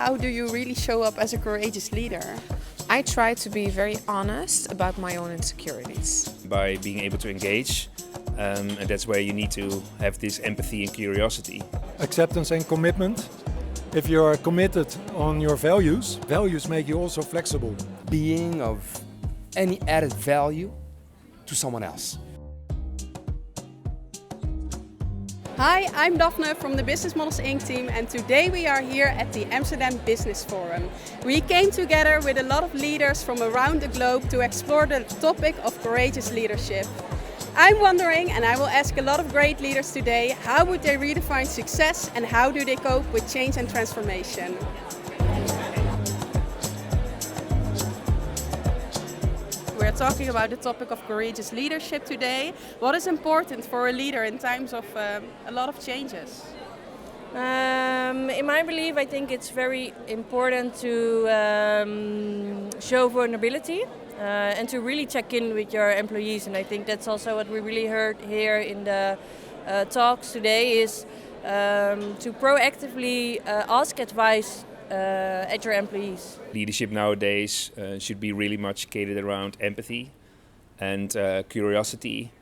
How do you really show up as a courageous leader? I try to be very honest about my own insecurities. By being able to engage, and that's where you need to have this empathy and curiosity. Acceptance and commitment. If you are committed on your values, values make you also flexible. Being of any added value to someone else. Hi, I'm Daphne from the Business Models Inc. team, and today we are here at the Amsterdam Business Forum. We came together with a lot of leaders from around the globe to explore the topic of courageous leadership. I'm wondering, and I will ask a lot of great leaders today, how would they redefine success and how do they cope with change and transformation? We're talking about the topic of courageous leadership today. What is important for a leader in times of a lot of changes? In my belief, I think it's very important to show vulnerability and to really check in with your employees. And I think that's also what we really heard here in the talks today is to proactively ask advice at your employees. Leadership nowadays should be really much catered around empathy and curiosity.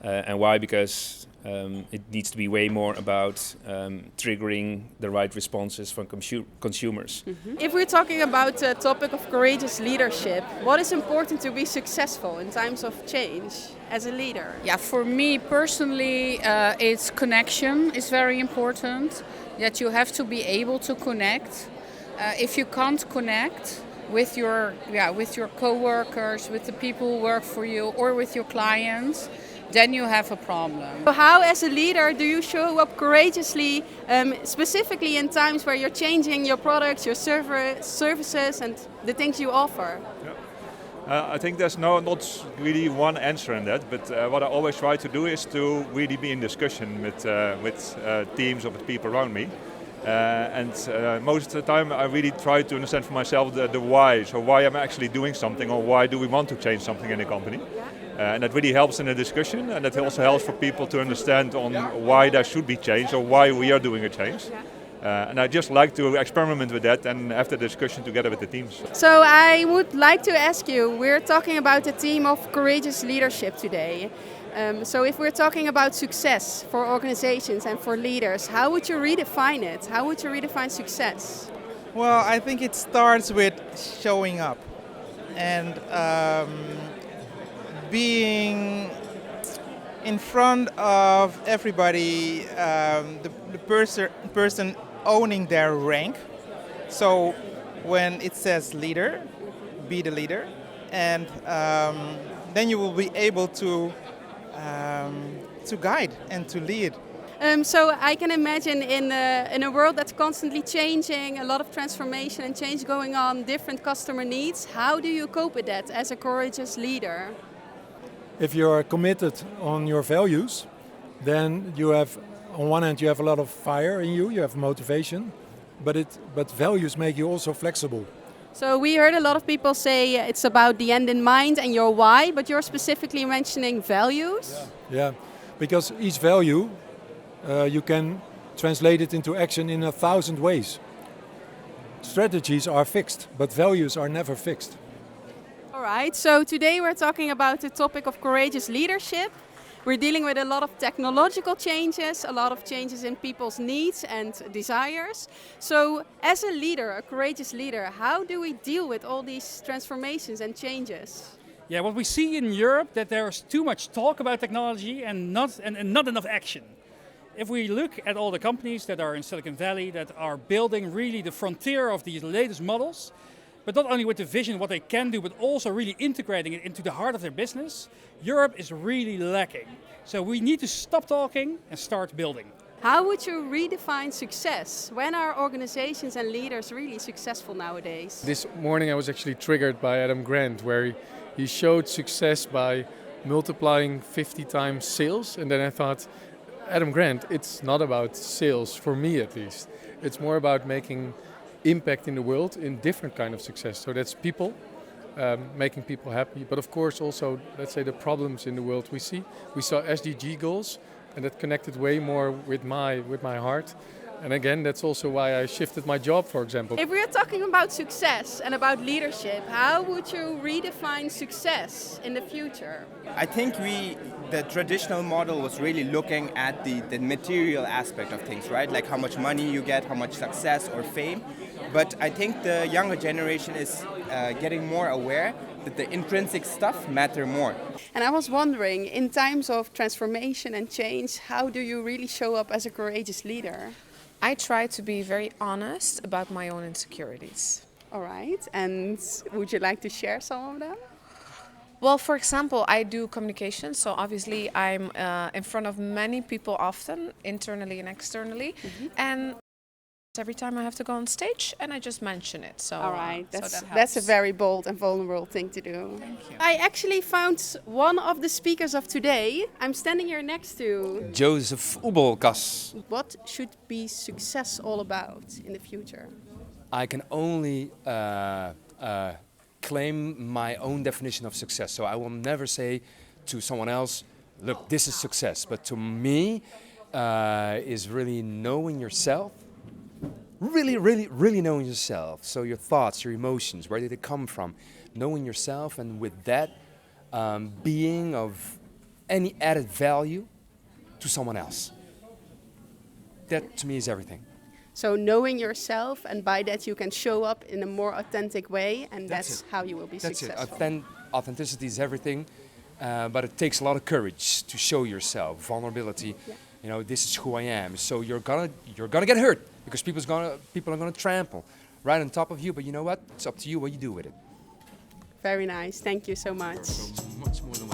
And why? Because it needs to be way more about triggering the right responses from consumers. Mm-hmm. If we're talking about the topic of courageous leadership, what is important to be successful in times of change as a leader? Yeah, for me personally, it's connection is very important. That you have to be able to connect. If you can't connect with your co-workers, with the people who work for you, or with your clients, then you have a problem. So how, as a leader, do you show up courageously, specifically in times where you're changing your products, your services, and the things you offer? Yeah. I think there's not really one answer in that, but what I always try to do is to really be in discussion with teams or with people around me. And most of the time I really try to understand for myself the why. So why am I actually doing something, or why do we want to change something in the company? And that really helps in the discussion, and that also helps for people to understand on why there should be change or why we are doing a change. And I just like to experiment with that and have the discussion together with the teams. So I would like to ask you, we're talking about the theme of courageous leadership today. So if we're talking about success for organizations and for leaders, how would you redefine it? How would you redefine success? Well, I think it starts with showing up and being in front of everybody, the person owning their rank. So when it says leader, be the leader, and then you will be able to guide and to lead. So I can imagine in a world that's constantly changing, a lot of transformation and change going on, different customer needs. How do you cope with that as a courageous leader? If you are committed on your values, then you have, on one hand, you have a lot of fire in you, you have motivation, but values make you also flexible. So we heard a lot of people say it's about the end in mind and your why, but you're specifically mentioning values. Yeah, because each value you can translate it into action in 1,000 ways. Strategies are fixed, but values are never fixed. All right, so today we're talking about the topic of courageous leadership. We're dealing with a lot of technological changes, a lot of changes in people's needs and desires. So as a leader, a courageous leader, how do we deal with all these transformations and changes? Yeah, what we see in Europe, that there's too much talk about technology and not enough action. If we look at all the companies that are in Silicon Valley that are building really the frontier of these latest models, but not only with the vision, what they can do, but also really integrating it into the heart of their business, Europe is really lacking. So we need to stop talking and start building. How would you redefine success? When are organizations and leaders really successful nowadays? This morning I was actually triggered by Adam Grant, where he showed success by multiplying 50 times sales. And then I thought, Adam Grant, it's not about sales, for me at least. It's more about making impact in the world in different kind of success. So that's people, making people happy, but of course also, let's say, the problems in the world we see. We saw SDG goals, and that connected way more with my heart. And again, that's also why I shifted my job, for example. If we are talking about success and about leadership, how would you redefine success in the future? I think the traditional model was really looking at the material aspect of things, right? Like how much money you get, how much success or fame. But I think the younger generation is getting more aware that the intrinsic stuff matter more. And I was wondering, in times of transformation and change, how do you really show up as a courageous leader? I try to be very honest about my own insecurities. All right, and would you like to share some of them? Well, for example, I do communication, so obviously I'm in front of many people often, internally and externally, and every time I have to go on stage, and I just mention it. So, all right, so that that's a very bold and vulnerable thing to do. Thank you. I actually found one of the speakers of today. I'm standing here next to Joseph Ubelkas. What should be success all about in the future? I can only claim my own definition of success. So I will never say to someone else, look, this is success. But to me, is really knowing yourself. Really knowing yourself. So your thoughts, your emotions, where did it come from? Knowing yourself, and with that, being of any added value to someone else. That to me is everything. So knowing yourself, and by that you can show up in a more authentic way, and that's how you will be successful. That's it. Authenticity is everything, but it takes a lot of courage to show yourself, vulnerability. Yeah. You know, this is who I am. So you're gonna get hurt because people are gonna trample right on top of you. But you know what? It's up to you what you do with it. Very nice. Thank you so much. So much more than